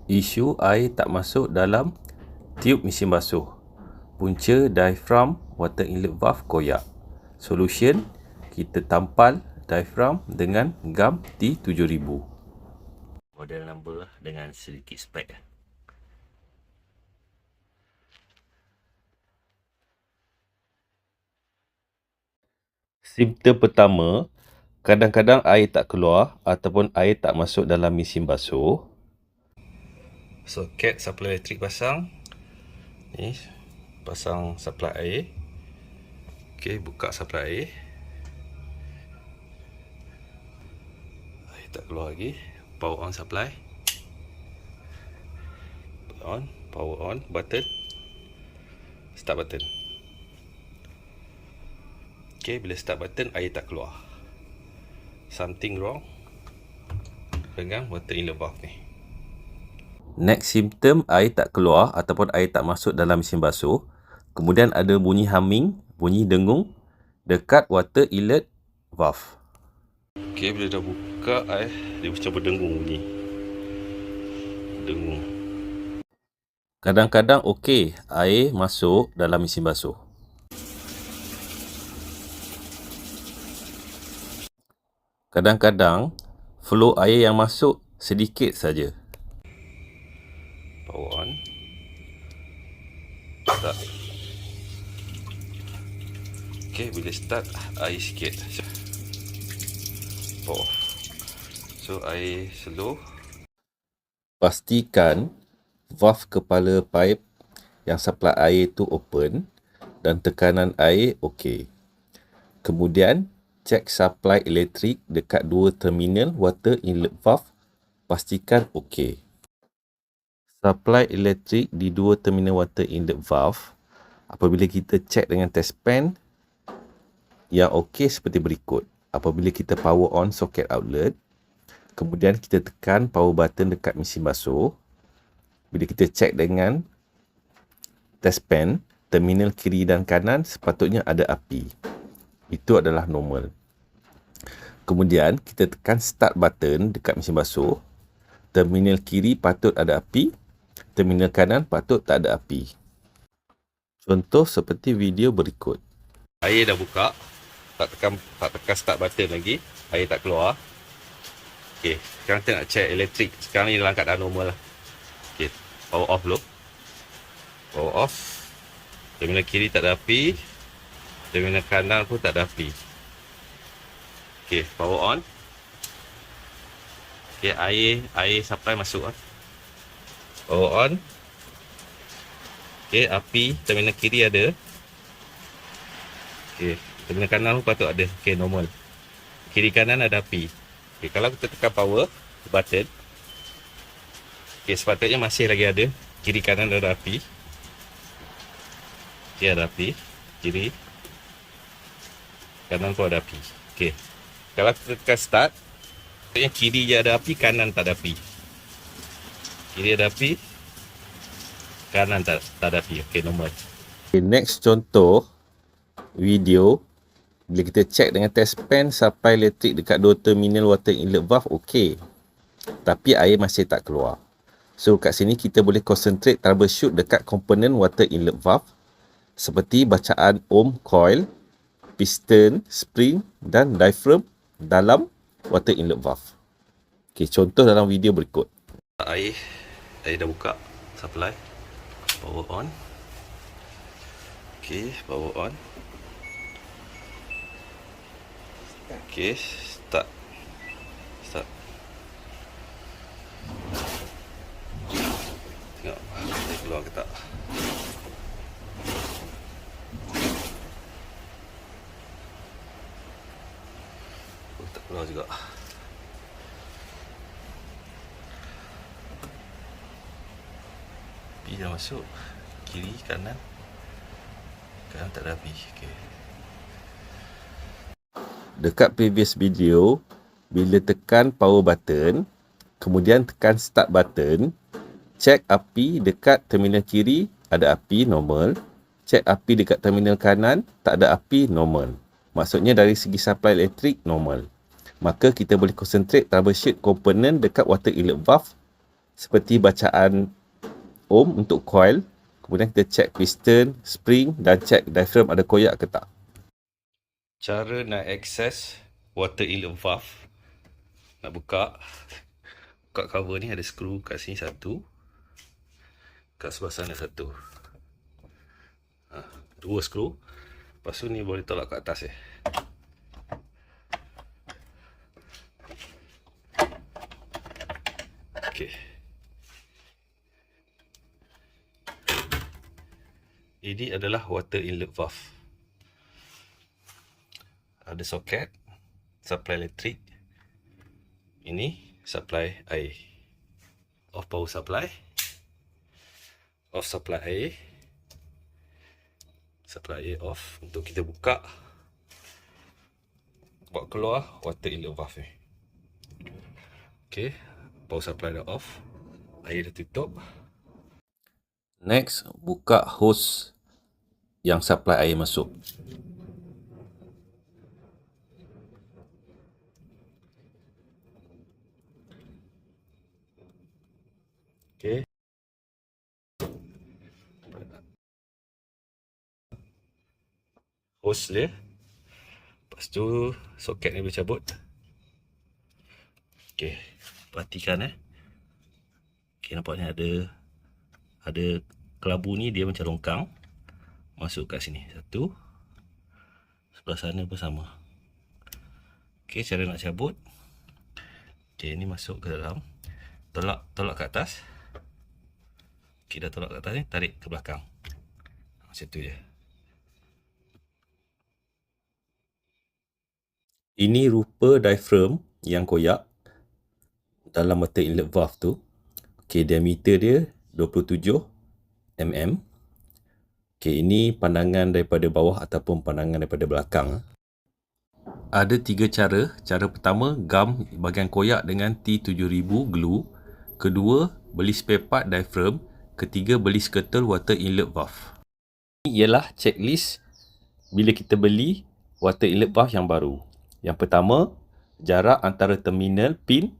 Isu air tak masuk dalam tiub mesin basuh. Punca diaphragm water inlet valve koyak. Solution, kita tampal diaphragm dengan gam T7000. Model number dengan sedikit spek. Simptom pertama, kadang-kadang air tak keluar ataupun air tak masuk dalam mesin basuh. Soket supply elektrik pasang. Ni pasang supply air. Okey, buka supply air. Air tak keluar lagi. Power on supply. Power on button. Start button. Okey, bila start button air tak keluar. Something wrong dengan water inlet valve ni. Next symptom, air tak keluar ataupun air tak masuk dalam mesin basuh. Kemudian ada bunyi humming, bunyi dengung dekat water inlet valve. Okey, bila dah buka air, dia macam berdengung bunyi. Dengung. Kadang-kadang okey, air masuk dalam mesin basuh. Kadang-kadang flow air yang masuk sedikit saja. Power on. Start. Okey, bila start air sikit. Power off. So air slow. Pastikan valve kepala pipe yang supply air tu open dan tekanan air okey. Kemudian cek supply elektrik dekat dua terminal water inlet valve, pastikan okey. Supply elektrik di dua terminal water inlet valve, apabila kita cek dengan test pen, yang okey seperti berikut. Apabila kita power on socket outlet, kemudian kita tekan power button dekat mesin basuh, bila kita cek dengan test pen, terminal kiri dan kanan sepatutnya ada api. Itu adalah normal. Kemudian kita tekan start button dekat mesin basuh, terminal kiri patut ada api, terminal kanan patut tak ada api. Contoh seperti video berikut. Air dah buka, tak tekan start button lagi, air tak keluar. Okey, sekarang kita nak check elektrik. Sekarang ni dalam keadaan normal lah. Okey, power off dulu. Power off. Terminal kiri tak ada api, terminal kanan pun tak ada api. Okey, power on. Okey, air supply masuk. Power on. Okey, api terminal kiri ada. Okey, terminal kanan pun patut ada. Okey, normal. Kiri kanan ada api. Okey, kalau kita tekan power button, okey, sepatutnya masih lagi ada. Kiri kanan ada api. Okey, ada api. Kiri kanan pun ada api. Okey. Kalau kita tekan start, sepatutnya kiri je ada api, kanan tak ada api. Kiri ada api, kanan tak ada api. Okey, normal. Okay, next contoh video, bila kita check dengan test pen supply elektrik dekat dua terminal water inlet valve okey, tapi air masih tak keluar. So kat sini kita boleh concentrate troubleshoot dekat komponen water inlet valve seperti bacaan ohm coil, piston, spring dan diaphragm dalam water inlet valve. Okey, contoh dalam video berikut. Air dah buka supply. Power on. Okey, power on. Okey, start. Tengok air keluar ke tak. Oh, tak keluar juga. Api dah masuk. Kiri, kanan. Kanan tak ada api. Okey. Dekat previous video, bila tekan power button, kemudian tekan start button, cek api dekat terminal kiri ada api, normal. Cek api dekat terminal kanan tak ada api, normal. Maksudnya dari segi supply elektrik normal. Maka kita boleh concentrate troubleshoot komponen dekat water inlet valve seperti bacaan ohm untuk coil. Kemudian kita cek piston, spring dan cek diaphragm ada koyak ke tak. Cara nak akses water inlet valve. Nak buka cover ni, ada skru kat sini satu, kat sebelah sana satu. Dua skru. Lepas tu ni boleh tolak kat atas Okey. Ini adalah water inlet valve. Ada soket, supply elektrik. Ini supply air. Off power supply. Off supply air. Supply air off. Untuk kita buka, buat keluar water inlet valve ni. Okey, power supply dah off. Air dah tutup. Next, buka hose yang supply air masuk. Okey. Hose dia. Lepas tu soket ni boleh cabut. Okey, perhatikan Okey, nampak ni ada kelabu ni, dia macam longkang. Masuk kat sini. Satu. Sebelah sana pun sama. Okey, cara nak cabut. Okey, ni masuk ke dalam. Tolak ke atas. Okey, dah tolak ke atas ni, tarik ke belakang. Macam tu je. Ini rupa diaphragm yang koyak dalam water inlet valve tu. Okey, diameter dia 27 mm. Okey, ini pandangan daripada bawah ataupun pandangan daripada belakang. Ada 3 cara. Cara pertama, gam bahagian koyak dengan T7000 glue. Kedua, beli spare part diaphragm. Ketiga, beli skirtle water inlet valve. Ini ialah checklist bila kita beli water inlet valve yang baru. Yang pertama, jarak antara terminal pin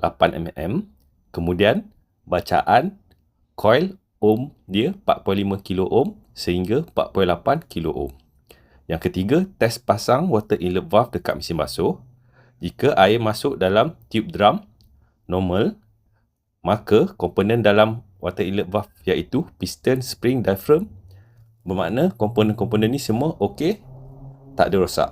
8 mm. Kemudian, bacaan coil ohm dia 4.5 kilo ohm sehingga 4.8 kilo ohm. Yang ketiga, test pasang water inlet valve dekat mesin basuh. Jika air masuk dalam tube drum normal, maka komponen dalam water inlet valve iaitu piston, spring, diaphragm, bermakna komponen-komponen ni semua okey, tak ada rosak.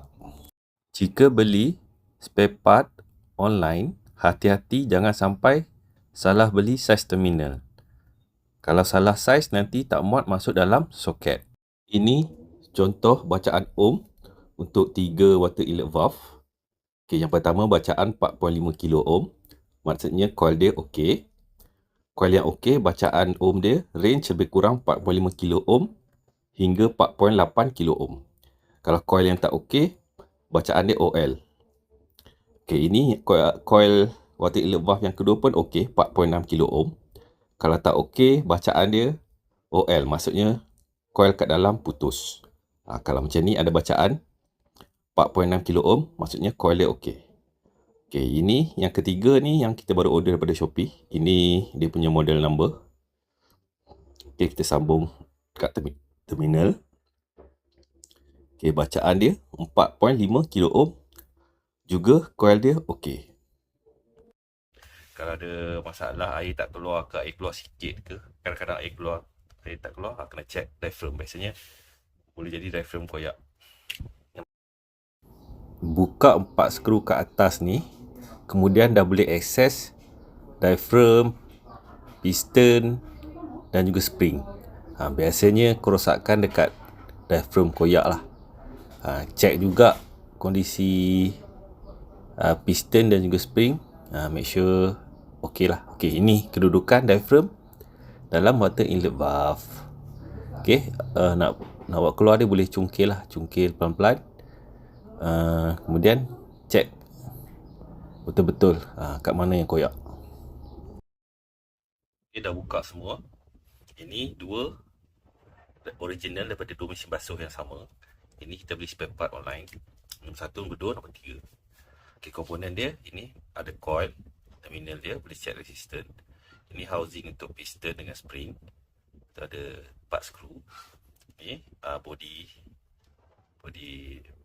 Jika beli spare part online, hati-hati jangan sampai salah beli saiz terminal. Kalau salah saiz, nanti tak muat masuk dalam soket. Ini contoh bacaan ohm untuk 3 water inlet valve. Okey, yang pertama bacaan 4.5 kilo ohm. Maksudnya coil dia okey. Coil yang okey, bacaan ohm dia range lebih kurang 4.5 kilo ohm hingga 4.8 kilo ohm. Kalau coil yang tak okey, bacaan dia OL. Okey, ini coil water inlet valve yang kedua pun okey, 4.6 kilo ohm. Kalau tak okey, bacaan dia OL, maksudnya coil kat dalam putus. Kalau macam ni ada bacaan 4.6 kilo ohm, maksudnya coil dia okey. Okey, ini yang ketiga ni yang kita baru order daripada Shopee. Ini dia punya model number. Okey, kita sambung kat terminal. Okey, bacaan dia 4.5 kilo ohm. Juga coil dia okey. Kalau ada masalah air tak keluar ke, air keluar sikit ke, kadang-kadang air keluar, air tak keluar, kena check diaphragm. Biasanya boleh jadi diaphragm koyak. Buka 4 skru ke atas ni, kemudian dah boleh akses diaphragm, piston dan juga spring. Biasanya kerosakan dekat diaphragm koyak lah. Check juga kondisi piston dan juga spring. Make sure okey lah. Okey, ini kedudukan diaphragm dalam water inlet valve. Okey, nak buat keluar dia boleh cungkil lah, cungkil pelan-pelan. Kemudian check betul-betul kat mana yang koyak. Dia dah buka semua. Ini dua original daripada 2 mesin basuh yang sama. Ini kita beli spare part online. Nombor 1, nombor 2, nombor 3. Okey, komponen dia ini ada coil, terminal dia boleh check resistance. Ini housing untuk piston dengan spring. Itu ada 4 skru. Ni body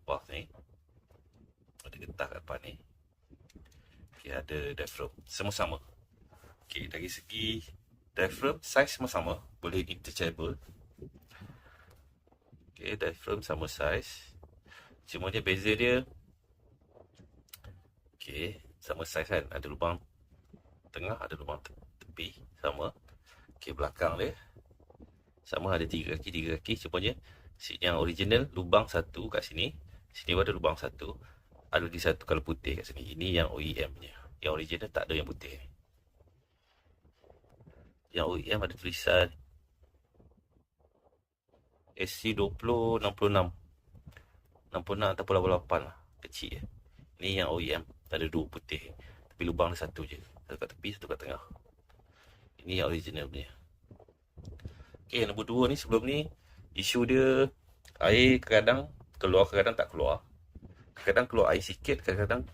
valve ni. Ada getah kat depan ni. Okay, ada diaphragm. Semua sama. Okay, dari segi diaphragm, size semua sama. Boleh interchangeable. Okay, diaphragm sama size. Cuma dia beza dia. Okay, sama size kan. Ada lubang tengah, ada lubang tepi. Sama. Okay, belakang dia. Sama, ada 3 kaki. Cuma je yang original lubang satu kat sini. Sini ada lubang satu. Ada lagi satu kalau putih kat sini. Ini yang OEM nya. Yang original tak ada yang putih. Yang OEM ada tulisan SC20 66 ataupun 88 lah. Kecil je. Ini yang OEM. Ada 2 putih. Tapi lubang dia satu je. Satu kat tepi, satu kat tengah. Ini yang original punya. Okay, yang nombor 2 ni, sebelum ni isu dia air kadang keluar, kadang tak keluar. Kadang keluar air sikit, kadang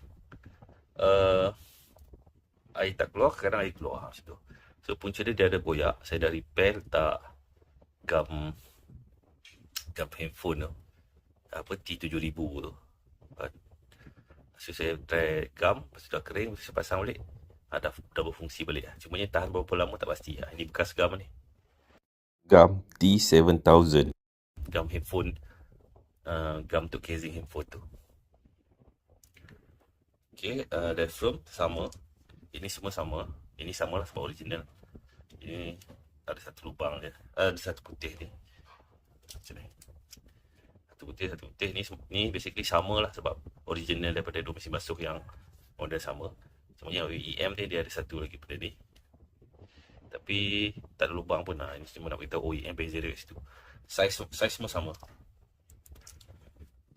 air tak keluar, kadang air keluar macam tu. So punca dia ada goyak. Saya dah repair, letak gam handphone tu, apa T7000 tu. So saya try gam, lepas tu dah kering, saya pasang balik. Dah berfungsi balik lah. Cuma tahan berapa lama tak pasti lah. Ini bekas gam ni. Gam T7000. Gam handphone. Gam untuk casing handphone tu. Okay, diaphragm sama. Ini semua sama. Ini sama lah sebab original. Ini ada satu lubang je. Ada satu putih ni. Macam ni. Satu putih. Ni basically sama lah sebab original daripada 2 mesin basuh yang model sama. Cuma yang OEM ni dia ada satu lagi pada ni. Tapi tak ada lubang pun lah. Ini cuma nak beritahu OEM beza dia kat situ. Size semua sama.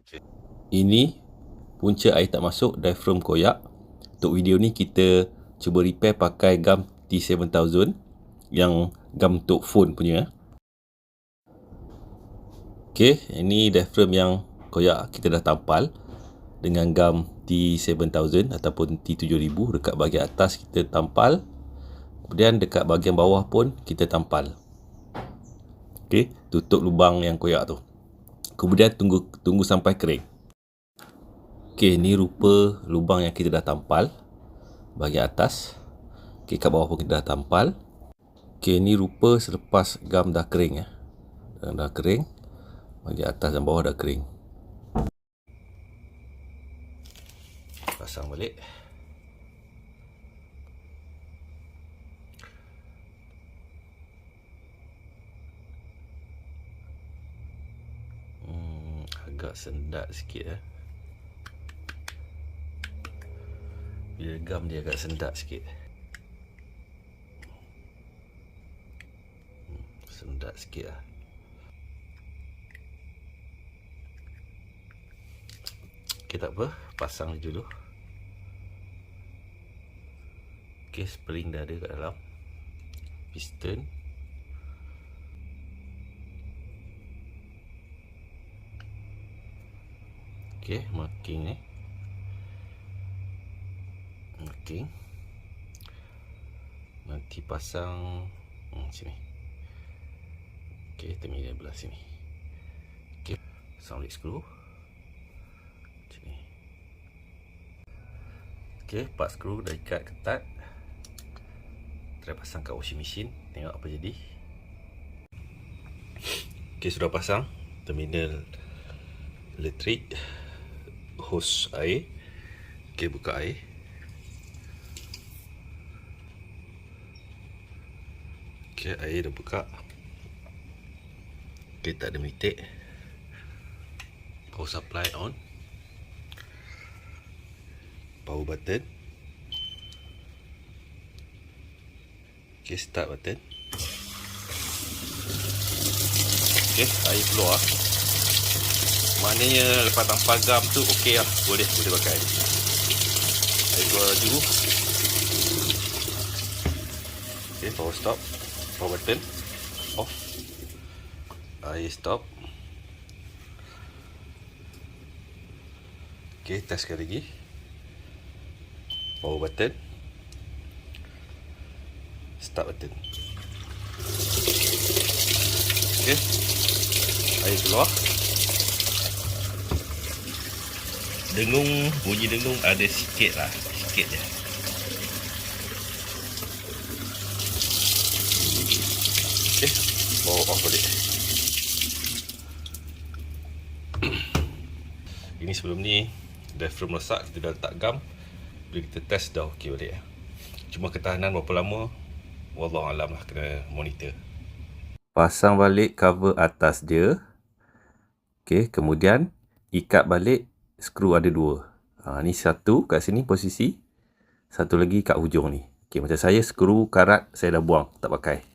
Okay. Ini punca air tak masuk, diaphragm koyak. Untuk video ni kita cuba repair pakai gam T7000 yang gam untuk phone punya. Okay, ini diaphragm yang koyak kita dah tampal dengan gam T7000 ataupun T7000. Dekat bahagian atas kita tampal, kemudian dekat bahagian bawah pun kita tampal. Okay, tutup lubang yang koyak tu. Kemudian tunggu sampai kering. Okay, ni rupa lubang yang kita dah tampal bahagian atas. Okay, kat bawah pun kita dah tampal. Okay, ni rupa selepas gam dah kering ya. Dah kering. Bahagian atas dan bawah dah kering. Pasang balik. Agak sendat sikit ya. Bila gam dia agak sendat sikit. Sendat sikit lah. Okay, tak apa. Pasang dulu. Okay, spring dah ada kat dalam. Piston. Okay, marking ni. Marking. Nanti pasang sini. Okay, terminal belah sini. Okay, pasang balik skru. Sini. Okay, 4 skru dah ikat ketat. Try pasang kat washing machine. Tengok apa jadi. Okay, sudah pasang. Terminal elektrik. Hose air. Okay, buka air. Okay, air dah buka. Okay, tak ada menitik. Power supply on. Power button. Okay, start button. Okay, air keluar. Maknanya lepas tampal gam tu okey lah. Boleh pakai. Air keluar laju. Okay, power stop. Power button off. Air stop. Okay, test sekali lagi. Power button. start button. Okey, air keluar. Bunyi dengung ada sikit lah, sikit je. Okey, bawa off balik. Ini sebelum ni diaphragm rosak, kita dah letak gam. Bila kita test dah okey balik. Cuma ketahanan berapa lama, wallahualam lah, kena monitor. Pasang balik cover atas dia. Okey, kemudian ikat balik skru ada 2. Ni satu kat sini posisi, satu lagi kat hujung ni. Okey, macam saya skru karat saya dah buang, tak pakai.